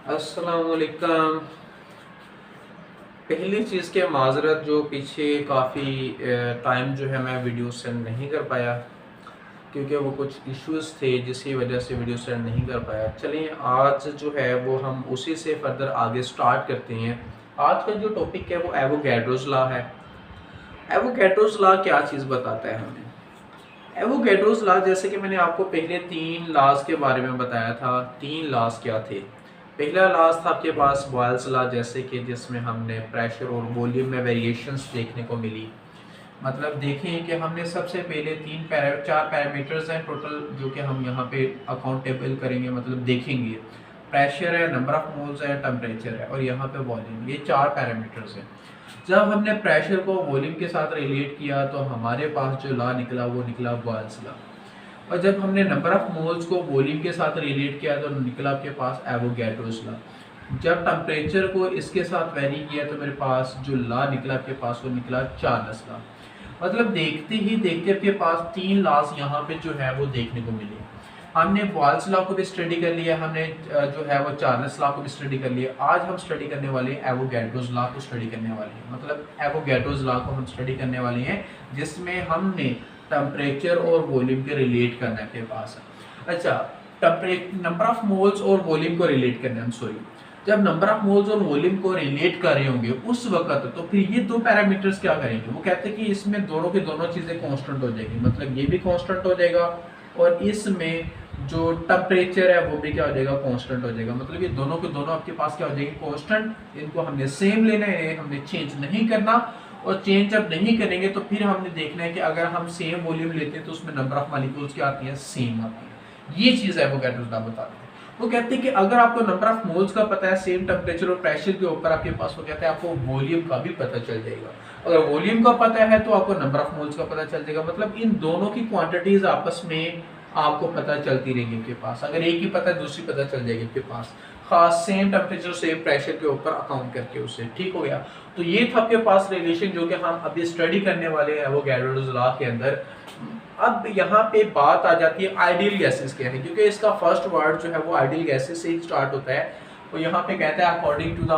अस्सलाम वालेकुम। पहली चीज़ के माज़रत जो पीछे काफ़ी टाइम जो है मैं वीडियो सेंड नहीं कर पाया, क्योंकि वो कुछ इश्यूज़ थे जिसकी वजह से वीडियो सेंड नहीं कर पाया। चलिए आज जो है वो हम उसी से फ़र्दर आगे स्टार्ट करते हैं। आज का जो टॉपिक है वो एवोगैड्रोस लॉ है। एवोगैड्रोस लॉ क्या चीज़ बताता है हमें? एवोगैड्रोस लॉ, जैसे कि मैंने आपको पहले 3 लॉज़ के बारे में बताया था। 3 लॉज़ क्या थे? पहला लॉज़ था आपके पास बॉयल्स लॉ, जैसे कि जिसमें हमने प्रेशर और वॉल्यूम में वेरिएशंस देखने को मिली। मतलब देखें कि हमने सबसे पहले 4 पैरामीटर्स हैं टोटल, जो कि हम यहाँ पे अकाउंटेबल करेंगे, मतलब देखेंगे। प्रेशर है, नंबर ऑफ मोल्स है, टेम्परेचर है और यहाँ पे वॉल्यूम। ये 4 पैरामीटर्स हैं। जब हमने प्रेशर को वॉल्यूम के साथ रिलेट किया तो हमारे पास जो लॉ निकला वो निकला बॉयल्स लॉ। और जब हमने नंबर ऑफ मोल्स को वॉल्यूम के साथ रिलेट किया तो निकला आपके पास एवोगैड्रोस लॉ। जब टेम्परेचर को इसके साथ वेरी किया तो मेरे पास जो लॉ निकला आपके पास वो निकला चार्ल्स लॉ। मतलब देखते ही देखते आपके पास 3 लॉज यहाँ पे जो है वो देखने को मिले। हमने बॉयल्स लॉ को भी स्टडी कर लिया, हमने जो है वो चार्ल्स लॉ को भी स्टडी कर लिया। आज हम स्टडी करने वाले हैं एवोगैड्रोस लॉ को स्टडी करने वाले हैं। मतलब एवोगैड्रोस लॉ को हम स्टडी करने वाले हैं जिसमें हमने टेम्परेचर और वॉल्यूम के रिलेट करना है आपके पास। अच्छा, नंबर ऑफ मोल्स और वॉल्यूम को रिलेट करना है, सॉरी। जब नंबर ऑफ मोल्स और वॉल्यूम को रिलेट कर रहे होंगे उस वक्त, तो फिर ये 2 पैरामीटर्स क्या करेंगे? वो कहते हैं कि इसमें दोनों की दोनों चीज़ें कांस्टेंट हो जाएगी। मतलब ये भी कांस्टेंट हो जाएगा और इसमें जो टेम्परेचर है वो भी क्या हो जाएगा? कांस्टेंट हो जाएगा। मतलब ये दोनों के दोनों आपके पास क्या हो जाएंगे? कांस्टेंट। इनको हमने सेम लेना है, हमने चेंज नहीं करना। और चेंज जब नहीं करेंगे तो फिर हमने देखना है कि अगर हम सेम वॉल्यूम लेते हैं तो उसमें नंबर ऑफ मॉलिक्यूल्स क्या आती है? सेम आती है। ये चीज़ एवोगैड्रोस लॉ बताते हैं। वो कहते हैं कि अगर आपको नंबर ऑफ मोल्स का पता है सेम टेम्परेचर और प्रेशर के ऊपर आपके पास, वो कहते हैं आपको वॉल्यूम का भी पता चल जाएगा। अगर वॉल्यूम का पता है तो आपको नंबर ऑफ मोल्स का पता चल जाएगा। मतलब इन दोनों की क्वांटिटीज आपस में आपको पता चलती रहेगी आपके पास। अगर एक ही पता है दूसरी पता चल जाएगी आपके पास, खास सेम टेम्परेचर सेम प्रेशर के ऊपर अकाउंट करके उससे। ठीक हो गया। तो ये था आपके पास रिलेशन जो कि हम अभी स्टडी करने वाले हैं एवोगैड्रोस लॉ के अंदर। अब यहाँ पे बात आ जाती है आइडियल गैसेस क्या है, क्योंकि इसका फर्स्ट वर्ड जो है वो आइडियल गैसेस से ही स्टार्ट होता है। तो यहाँ पे कहता है according to the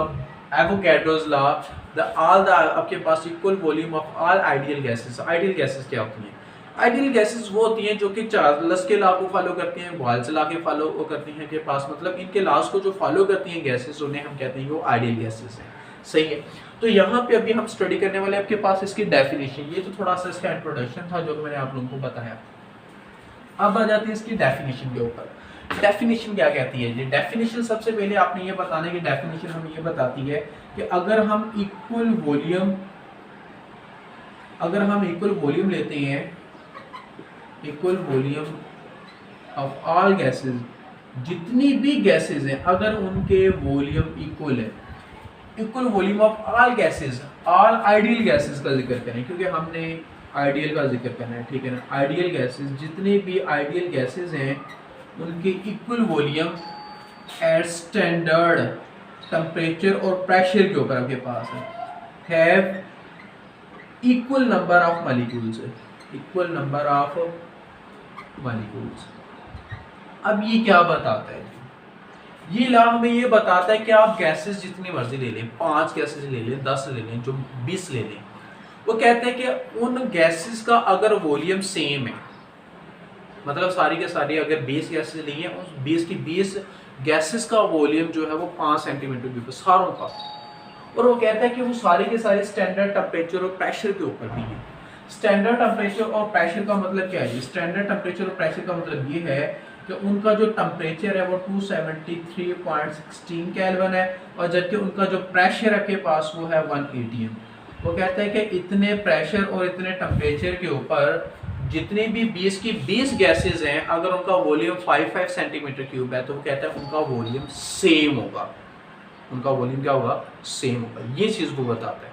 Avogadro's law the आपके पास equal volume of all ideal gases. Ideal gases क्या होती हैं? आइडियल गैसेस वो होती हैं जो कि चार्ल्स के लॉ को फॉलो करती हैं, बॉयल्स लॉ के फॉलो करती हैं के पास। मतलब इनके लॉज को जो फॉलो करती हैं गैसेस, उन्हें हम कहते हैं वो आइडियल गैसेस हैं। सही है। तो यहाँ पे अभी हम स्टडी करने वाले आपके पास इसकी डेफिनेशन। ये तो थोड़ा सा इसका इंट्रोडक्शन था जो मैंने आप लोगों को बताया। अब आ जाती है इसकी डेफिनेशन के ऊपर। डेफिनेशन क्या कहती है? ये डेफिनेशन सबसे पहले आपने ये बताने की डेफिनेशन हमें ये बताती है कि अगर हम इक्वल वॉल्यूम लेते हैं, equal volume of all gases, जितनी भी गैसेस हैं अगर उनके वॉल्यूम इक्वल है, equal volume of all gases, all ideal gases का जिक्र करें क्योंकि हमने आइडियल का जिक्र करना है। ठीक है ना? आइडियल गैसेस, जितने भी आइडियल गैसेस हैं उनके equal volume at standard temperature और प्रेशर के ऊपर आपके पास have equal number of molecules, equal number of molecules. अब ये क्या बताता है? ये लॉ हमें ये बताता है कि आप गैसेस जितनी मर्जी ले लें, 5 गैसेस ले लें, 10 ले लें, जो 20 ले लें, वो कहते हैं कि उन गैसेस का अगर वॉल्यूम सेम है, मतलब सारी के सारी अगर 20 गैसेस ली हैं, उस 20 की 20 गैसेस का वॉल्यूम जो है वो 5 सेंटीमीटर क्यूब सारों का। और वो कहता है कि वो सारे के सारे स्टैंडर्ड टेम्परेचर और प्रेशर के ऊपर भी है। स्टैंडर्ड टेम्परेचर और प्रेशर का मतलब क्या है? स्टैंडर्ड टेम्परेचर और प्रेशर का मतलब ये है कि उनका जो टेम्परेचर है वो 273.16 केल्विन है और जबकि उनका जो प्रेशर है के पास वो है 180 एम। वो कहता है कि इतने प्रेशर और इतने टेम्परेचर के ऊपर जितनी भी 20 की 20 गैसेस हैं, अगर उनका वॉल्यूम 5 सेंटीमीटर क्यूब है तो वो कहता है उनका वॉल्यूम सेम होगा। उनका वॉल्यूम क्या होगा? सेम होगा। ये चीज़ वो बताता है।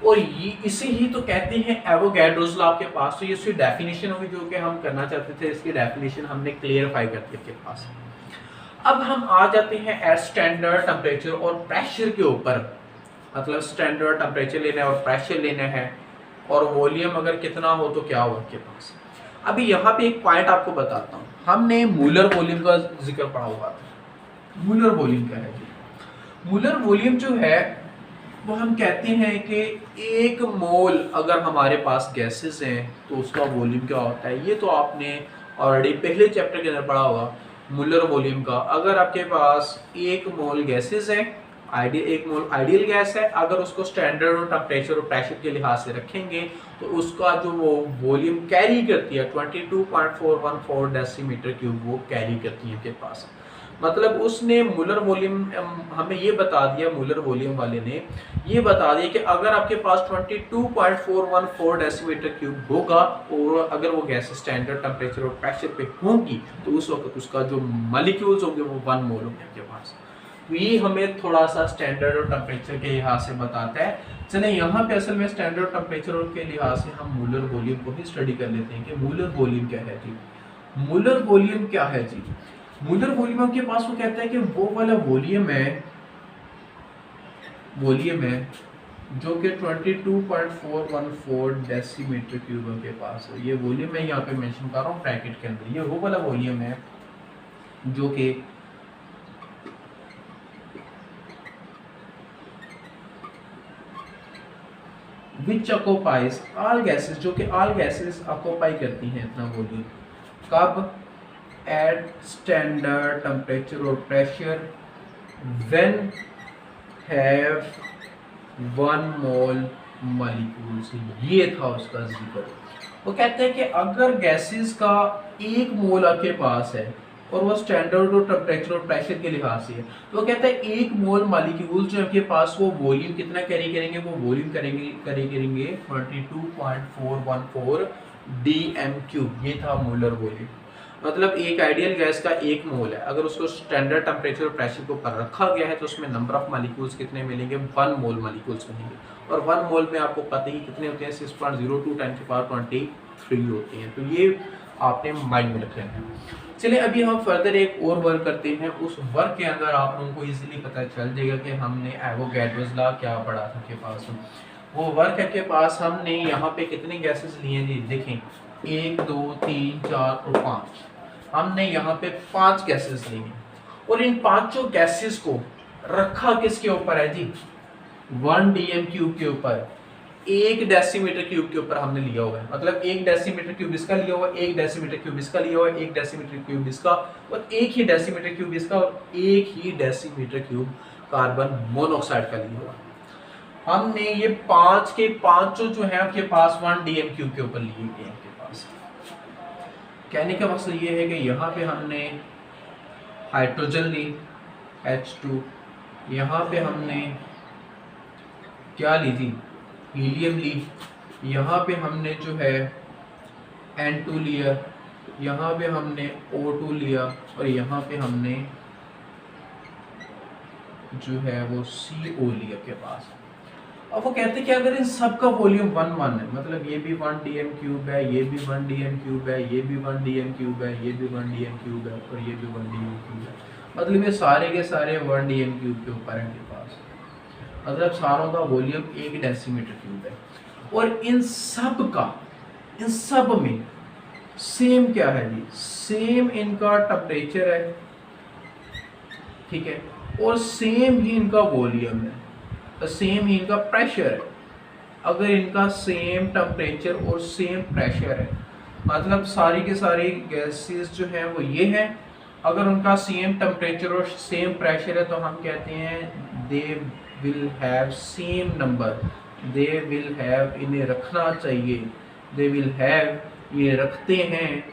और ये इसे ही तो कहते हैं एवोगैड्रोस लॉ आपके पास। तो ये इसकी डेफिनेशन होगी जो कि हम करना चाहते थे। इसकी डेफिनेशन हमने क्लियरफाई कर दी आपके पास। अब हम आ जाते हैं एट स्टैंडर्ड टेम्परेचर और प्रेशर के ऊपर। मतलब स्टैंडर्ड टेम्परेचर लेना है और प्रेशर लेना है और वॉल्यूम अगर कितना हो तो क्या हो आपके पास। अभी यहाँ पे एक पॉइंट आपको बताता हूँ। हमने मूलर वॉल्यूम का जिक्र पढ़ा हुआ था। मूलर वॉल्यूम क्या है जी? मूलर वॉल्यूम जो है वो हम कहते हैं कि एक मोल अगर हमारे पास गैसेस हैं तो उसका वॉल्यूम क्या होता है। ये तो आपने ऑलरेडी पहले चैप्टर के अंदर पढ़ा होगा मूलर वॉल्यूम का। अगर आपके पास एक मोल गैसेस है, एक मोल आइडियल गैस है, अगर उसको स्टैंडर्ड और टेम्परेचर और प्रेशर के लिहाज से रखेंगे तो उसका जो वो वॉल्यूम कैरी करती है 22.414 डेसीमीटर क्यूब वो कैरी करती है आपके पास। मतलब उसने मूलर वॉल्यूम हमें ये बता दिया, मूलर वॉल्यूम वाले ने ये बता दिया कि अगर आपके पास 22.414 डेसीमीटर क्यूब होगा और अगर वो गैस स्टैंडर्ड टेम्परेचर और प्रेशर पे होंगी तो उस वक्त उसका जो मॉलिक्यूल्स होंगे वो 1 मोल होंगे आपके पास। तो ये हमें थोड़ा सा स्टैंडर्ड और टेम्परेचर के लिहाज से बताता है। चले यहाँ पे असल में स्टैंडर्ड टेम्परेचर के लिहाज से हम मूलर वॉल्यूम को ही स्टडी कर लेते हैं कि मूलर वॉल्यूम क्या है जी। मूलर वॉल्यूम क्या है जी? मूलर वॉल्यूम के पास वो कहता है कि वो वाला वॉल्यूम है जो कि 22.414 डेसीमीटर क्यूब के पास है। ये वॉल्यूम मैं यहाँ पे मेंशन कर रहा हूँ ब्रैकेट के अंदर। ये वो वाला वॉल्यूम है जो कि विच ऑक्यूपाइज ऑल गैसेस, जो कि ऑल गैसेस ऑक्यूपाई करती हैं इतना वॉल्यूम। कब? एट स्टैंडर्ड टेम्परेचर और pressure when have 1 mole molecules. ये था उसका जिक्र। वो कहते हैं कि अगर गैसेस का 1 मोल आपके पास है और वो स्टैंडर्ड और टेम्परेचर और प्रेशर के लिहाज से है तो वो कहता है 1 मोल मॉलिक्यूल जो आपके पास वो वॉल्यूम कितना कैरी करेंगे? वो वॉल्यूम कैरी करेंगे 22.414 dm³। ये था मोलर वॉल्यूम। मतलब एक आइडियल गैस का 1 मोल है, अगर उसको स्टैंडर्ड टेम्परेचर और प्रेशर के ऊपर रखा गया है तो उसमें नंबर ऑफ मॉलिक्यूल्स कितने मिलेंगे? 1 मोल मॉलिक्यूल्स मिलेंगे। और 1 मोल में आपको पता ही कितने होते हैं? 6.02 × 10⁻23 होते हैं। तो ये आपने माइंड में रखना है। चलिए अभी हम फर्दर एक और वर्क करते हैं। उस वर्क के अंदर आप लोगों को इजीली पता चल जाएगा कि हमने एवोगैड्रोस लॉ क्या पढ़ा था के पास। वो वर्क है के पास हमने यहाँ पे कितने गैसेस लिए हैं जी? देखें 1 2 3 4 और 5। हमने यहाँ पे 5 गैसेस लिए हैं और इन 5 गैसेस को रखा किसके ऊपर है जी? 1 dm³ के ऊपर, 1 डेसीमीटर क्यूब के ऊपर हमने लिया हुआ है। मतलब 1 डेसीमीटर क्यूब इसका लिया हुआ है, 1 डेसीमीटर क्यूब इसका लिया हुआ है, 1 डेसीमीटर क्यूब इसका और 1 ही डेसीमीटर क्यूब इसका और 1 ही डेसीमीटर क्यूब कार्बन मोनोऑक्साइड का लिया हुआ है। हमने ये 5 के 5 जो है आपके पास 1 dm³ के ऊपर लिए गए हैं आपके पास। कहने का मकसद ये है कि यहाँ पे हमने हाइड्रोजन ली H2, यहाँ पे हमने क्या ली थी? हीलियम ली, यहाँ पे हमने जो है N2 लिया, यहाँ पे हमने O2 लिया और यहाँ पे हमने जो है वो CO लिया के पास। अब वो कहते हैं कि अगर इन सब का वॉल्यूम 1 है, मतलब ये भी 1 dm³ है, ये भी 1 dm³ है, ये भी 1 dm³ है, ये भी 1 dm³ है और ये भी 1 dm³ है, मतलब ये सारे के सारे 1 dm³ के ऊपर है इनके पास। मतलब सारों का वॉल्यूम 1 डेसीमीटर क्यूब है। और इन सब में सेम क्या है जी? सेम इनका टेम्परेचर है, ठीक है, और सेम ही इनका वॉल्यूम है, सेम ही इनका प्रेशर है। अगर इनका सेम टेम्परेचर और सेम प्रेशर है, मतलब सारी के सारी गैसेस जो हैं वो ये हैं, अगर उनका सेम टेम्परेचर और सेम प्रेशर है तो हम कहते हैं they will have same number, they will have, इन्हें रखना चाहिए, दे विल हैव, ये रखते हैं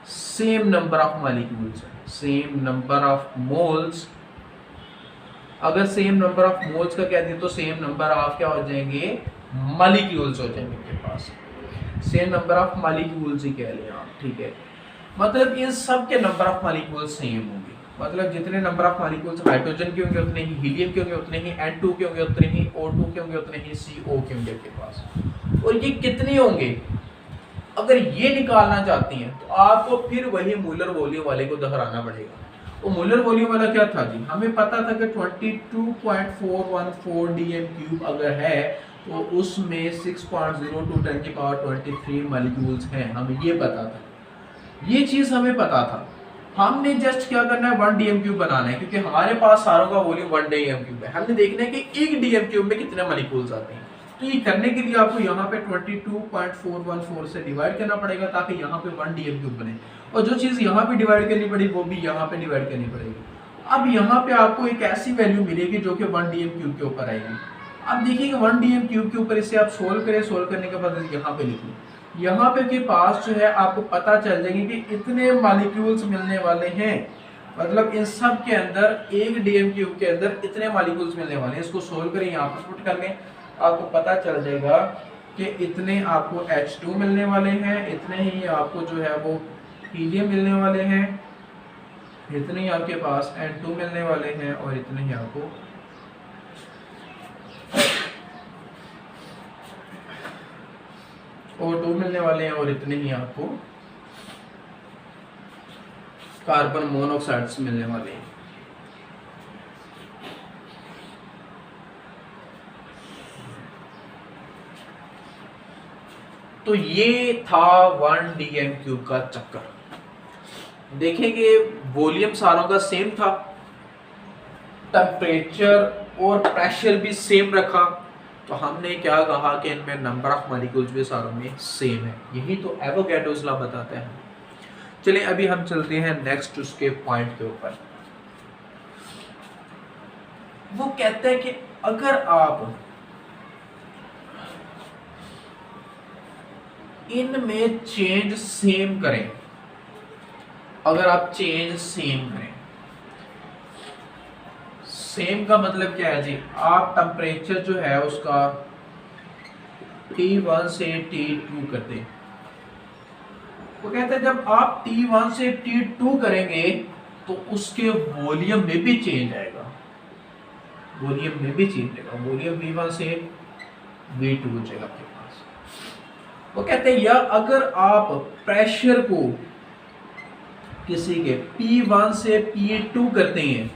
same number of molecules, same number of moles. अगर सेम नंबर ऑफ मोल्स का कहते हैं तो सेम नंबर ऑफ क्या हो जाएंगे? मॉलिक्यूल्स हो जाएंगे आपके पास। सेम नंबर ऑफ मॉलिक्यूल्स ही कह लें आप, ठीक है। मतलब इन सब के नंबर ऑफ मॉलिक्यूल्स सेम होंगे, मतलब जितने नंबर ऑफ मॉलिक्यूल्स हाइड्रोजन के होंगे उतने ही, हीलियम के होंगे उतने ही, N2 के होंगे उतने ही, O2 के होंगे उतने ही, CO के होंगे आपके पास। और ये कितने होंगे अगर ये निकालना चाहती हैं तो आपको फिर वही मूलर वॉल्यूम वाले को दोहराना पड़ेगा। वो मूलर वॉल्यूम वाला क्या था जी? हमें पता था कि 22.414 dm³ अगर है तो उसमें 6.02 × 10⁻23 मॉलिक्यूल्स हैं, हमें ये पता था, ये चीज़ हमें पता था। हमने जस्ट क्या करना है, 1 डीएम क्यूब बनाना है, क्योंकि हमारे पास सारों का वॉल्यूम 1 डीएम क्यूब है। हमने देखना है कि एक डीएम क्यूब में कितने मॉलिक्यूल्स आते हैं। तो ये करने के लिए आपको यहाँ पे 22.414 से डिवाइड करना पड़ेगा ताकि यहाँ पे 1 डीएम क्यूब बने, और जो चीज़ यहाँ पे डिवाइड करनी पड़ेगी वो भी यहाँ पे डिवाइड करनी पड़ेगी। अब यहाँ पे आपको एक ऐसी वैल्यू मिलेगी जो कि 1 डीएम क्यूब के ऊपर आएगी। अब देखिएगा 1 डीएम क्यूब के ऊपर इसे आप सोल्व करें, सोल्व करने के बाद यहाँ पे लिख लें। यहाँ पे के पास जो है आपको पता चल जाएगी कि इतने मॉलिक्यूल्स मिलने वाले हैं, मतलब इन सब के अंदर एक डीएम क्यूब के अंदर इतने मॉलिक्यूल्स मिलने वाले हैं। इसको सोल्व करें, यहाँ पर पुट कर लें, आपको पता चल जाएगा कि इतने आपको H2 मिलने वाले हैं, इतने ही आपको जो है वो हीलियम मिलने वाले हैं, इतने ही आपके पास N2 मिलने वाले हैं, और इतने ही आपको O2 मिलने वाले हैं, और इतने ही आपको कार्बन मोनोऑक्साइड्स मिलने वाले हैं। तो ये था 1 डीएम क्यूब का चक्कर। देखेंगे वॉल्यूम सारों का सेम था, टेम्परेचर और प्रेशर भी सेम रखा, तो हमने क्या कहा कि इनमें नंबर ऑफ मॉलिक्यूल्स भी सारों में सेम है। यही तो एवोगैड्रोस लॉ बताता है। चलिए अभी हम चलते हैं नेक्स्ट उसके पॉइंट के ऊपर। वो कहता है कि अगर आप इनमें चेंज सेम करें, अगर आप चेंज सेम करें, सेम का मतलब क्या है जी, आप टेम्परेचर जो है उसका T1 से T2 कर दें। वो कहते हैं जब आप T1 से T2 करेंगे तो उसके वॉल्यूम में भी चेंज आएगा, वॉल्यूम में भी चेंज आएगा, वॉल्यूम V1 से V2 हो जाएगा आपके पास। वो कहते हैं या अगर आप प्रेशर को किसी के P1 से P2 करते हैं,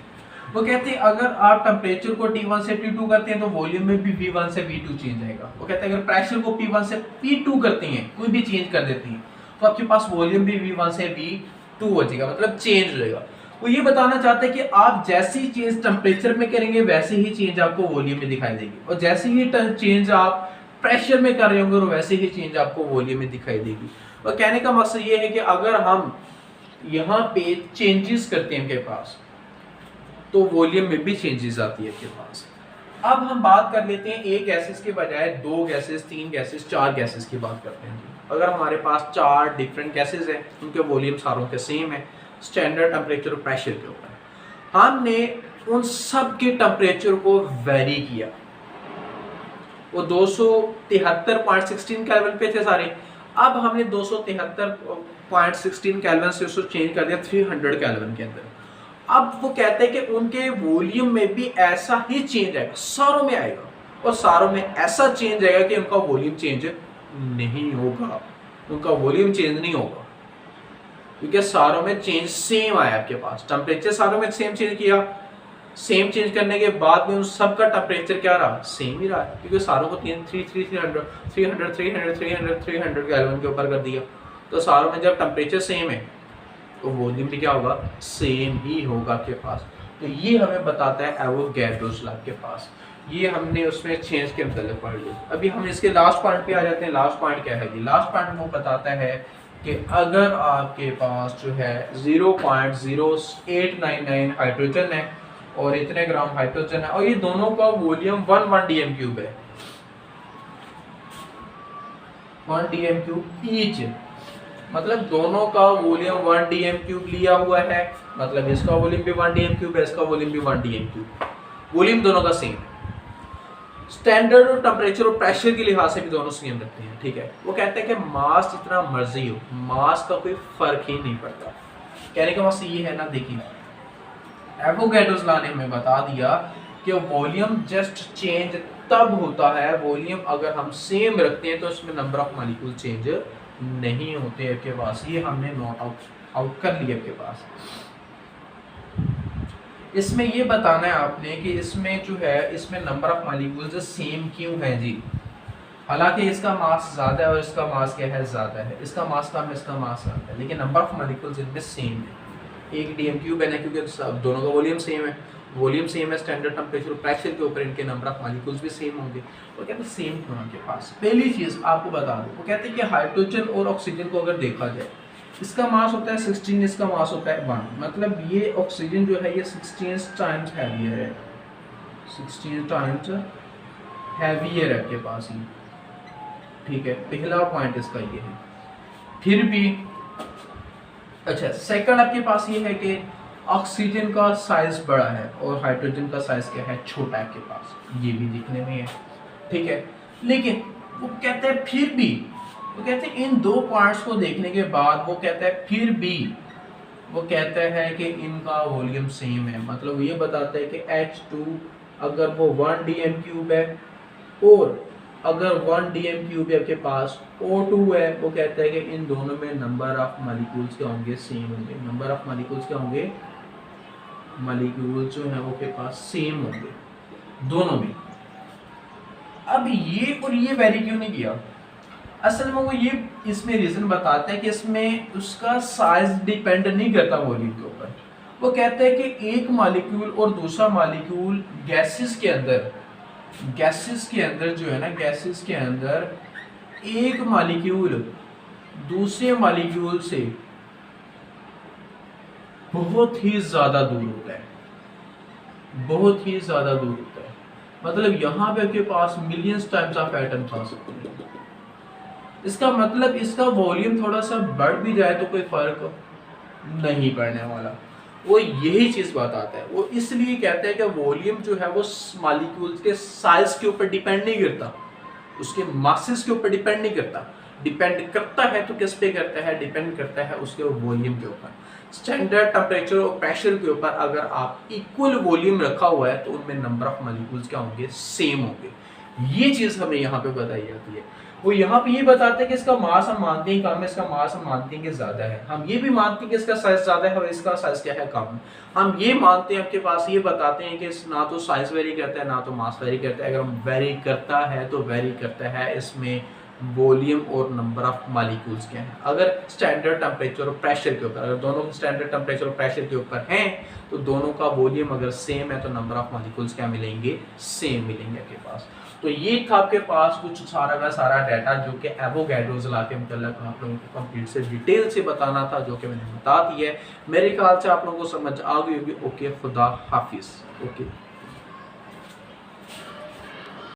वो कहते हैं अगर आप टेम्परेचर को T1 से T2 करते हैं तो वॉल्यूम में भी V1 से V2 चेंज आएगा। वो कहते हैं अगर प्रेशर को P1 से P2 करते हैं, कोई भी चेंज कर देते हैं, तो आपके पास वॉल्यूम भी V1 से V2 हो जाएगा, मतलब चेंज हो जाएगा। वो ये बताना चाहते हैं कि आप जैसी चेंज टेम्परेचर में करेंगे वैसे ही चेंज आपको वॉल्यूम में दिखाई देगी, और जैसे ही चेंज आप प्रेशर में कर रहे होंगे और वैसे ही चेंज आपको वॉल्यूम में दिखाई देगी। और कहने का मकसद ये है कि अगर हम यहाँ पे चेंजेस करते हैं आपके पास तो वॉल्यूम में भी चेंजेस आती है आपके पास। अब हम बात कर लेते हैं एक गैसेस के बजाय 2 गैसेस, 3 गैसेस, 4 गैसेस की बात करते हैं। अगर हमारे पास 4 डिफरेंट गैसेस हैं, उनके वॉल्यूम सारों के सेम है, स्टैंडर्ड टेम्परेचर और प्रेशर के ऊपर हमने उन सब के टेम्परेचर को वेरी किया। वो 273.16 केल्विन पे थे सारे, अब हमने 273.16 केल्विन से उसको चेंज कर दिया 300 केल्विन के अंदर। अब वो कहते हैं कि उनके वॉल्यूम में भी ऐसा ही चेंज आएगा, सारों में आएगा, और सारों में ऐसा चेंज आएगा कि उनका वॉल्यूम चेंज नहीं होगा, उनका वॉल्यूम चेंज नहीं होगा, क्योंकि सारों में चेंज सेम आया आपके पास। टेम्परेचर सारों में सेम चेंज किया, सेम चेंज करने के बाद में उन सब का टेम्परेचर क्या रहा, सेम ही रहा, क्योंकि सारों को 300 केल्विन के ऊपर कर दिया, तो सारों में जब टेम्परेचर सेम है तो वॉल्यूम भी क्या होगा, सेम ही होगा आपके पास। तो ये हमें बताता है एवोगैड्रोस लॉ के पास। ये हमने उसमें चेंज के मतलब पढ़ लिया। अभी हम इसके लास्ट पॉइंट पे आ जाते हैं। लास्ट पॉइंट क्या है जी, लास्ट पॉइंट वो बताता है कि अगर आपके पास जो है 0.0899 हाइड्रोजन है और इतने ग्राम हाइड्रोजन है, और ये दोनों का वॉल्यूम 1 डीएम क्यूब है, 1 डीएम क्यूब ईच, मतलब दोनों का वॉल्यूम 1 डीएम क्यूब लिया हुआ है, मतलब इसका वॉल्यूम भी 1 डीएम क्यूब है, इसका वॉल्यूम भी 1 डीएम क्यूब, वॉल्यूम दोनों का सेम है। स्टैंडर्ड और टेम्परेचर और प्रेशर के लिहाज से भी दोनों सेम रखते हैं, ठीक है। वो कहते हैं कि मास जितना मर्जी हो, मास का कोई फर्क ही नहीं पड़ता। कहने का मकसद ये है ना, देखिए एवोगैड्रोस लॉ ने हमें बता दिया कि वॉल्यूम जस्ट चेंज तब होता है, वॉल्यूम अगर हम सेम रखते हैं तो इसमें नंबर ऑफ मॉलिक्यूल चेंज नहीं होते आपके पास। ये हमने नोट आउट कर लिया आपके पास। इसमें ये बताना है आपने कि इसमें जो है, इसमें नंबर ऑफ मॉलिक्यूल्स सेम क्यों है जी। हालांकि इसका मास ज़्यादा है और इसका मास क्या है, ज़्यादा है, इसका मास कम है, इसका मास ज़्यादा है, लेकिन नंबर ऑफ मॉलिक्यूल्स इनमें सेम है। एक डीएम क्यूब है, क्योंकि दोनों का वॉल्यूम सेम है, वॉल्यूम सेम है, स्टैंडर्ड टेम्परेचर प्रेशर के ऊपर इनके नंबर ऑफ मॉलिक्यूल्स भी सेम होंगे। वो कहते हैं सेम क्यों उनके पास। पहली चीज़ आपको बता दूँ, वो कहते हैं कि हाइड्रोजन और ऑक्सीजन को अगर देखा जाए, इसका मास होता है 16, इसका मास होता है 1, मतलब ये ऑक्सीजन जो है ये 16 टाइम्स हैवियर है, 16 टाइम्स हैवियर है आपके पास ही, ठीक है। पहला पॉइंट इसका ये है। फिर भी अच्छा, सेकंड आपके पास ये है कि ऑक्सीजन का साइज बड़ा है और हाइड्रोजन का साइज क्या है, छोटा है आपके पास, ये भी दिखने में है, ठीक है। लेकिन वो कहते हैं फिर भी, वो कहते हैं इन दो पॉइंट्स को देखने के बाद वो कहता है फिर भी, वो कहता है कि इनका वॉल्यूम सेम है। मतलब ये बताता है कि H2 अगर वो 1 डीएम क्यूब है और अगर 1 डीएम क्यूब आपके पास O2 है, वो कहता है कि इन दोनों में नंबर ऑफ मॉलिक्यूल्स क्या होंगे, सेम होंगे। नंबर ऑफ मॉलिक्यूल्स क्या होंगे, मॉलिक्यूल्स जो है वो के पास सेम होंगे दोनों में। अब ये और ये वेरी क्यों नहीं किया, असल में वो ये इसमें रीजन बताता है कि इसमें उसका साइज डिपेंड नहीं करता वॉल्यूम के ऊपर। वो कहता है कि एक मॉलिक्यूल और दूसरा मॉलिक्यूल गैसेस के अंदर जो है ना, गैसेस के अंदर एक मॉलिक्यूल दूसरे मॉलिक्यूल से बहुत ही ज्यादा दूर होता है, बहुत ही ज्यादा दूर होता है। मतलब यहाँ पे आपके पास मिलियंस टाइम्स ऑफ एटम्स आ सकते हैं। इसका मतलब इसका वॉल्यूम थोड़ा सा बढ़ भी जाए तो कोई फर्क नहीं पड़ने वाला। वो यही चीज बताता है। वो इसलिए कहते हैं कि वॉल्यूम जो है वो मॉलिक्यूल्स के साइज के ऊपर डिपेंड नहीं करता, उसके मासेस के ऊपर डिपेंड नहीं करता। डिपेंड करता है तो किस पे करता है, डिपेंड करता है उसके वॉल्यूम के ऊपर, स्टैंडर्ड टेम्परेचर और प्रेशर के ऊपर। अगर आप इक्वल वॉल्यूम रखा हुआ है तो उनमें नंबर ऑफ मॉलिक्यूल्स क्या होंगे, सेम होंगे। ये चीज हमें यहाँ पे बताई जाती है। वो यहाँ पे ये बताते हैं कि इसका मास हम मानते हैं कम है, इसका मास हम मानते हैं कि ज्यादा है। हम ये भी मानते हैं कि इसका साइज ज्यादा है और इसका साइज क्या है, कम। हम ये मानते हैं, आपके पास ये बताते हैं कि ना तो साइज वेरी करता है ना तो मास वेरी करता है। अगर हम वेरी करता है तो वेरी करता है इसमें वॉल्यूम और नंबर ऑफ मॉलिक्यूल्स क्या है। अगर स्टैंडर्ड टेम्परेचर और प्रेशर के ऊपर, अगर दोनों स्टैंडर्ड टेम्परेचर और प्रेशर के ऊपर हैं तो दोनों का वॉल्यूम अगर सेम है तो नंबर ऑफ मॉलिक्यूल्स क्या मिलेंगे, सेम मिलेंगे आपके पास। तो ये था आपके पास कुछ सारा का सारा डाटा जो कि एवोगैड्रोस लॉ के मतलब आप लोगों को कंप्लीट से डिटेल से बताना था, जो कि मैंने बता दिया है। मेरे ख्याल से आप लोगों को समझ आ गई होगी। ओके, खुदा हाफिज। ओके।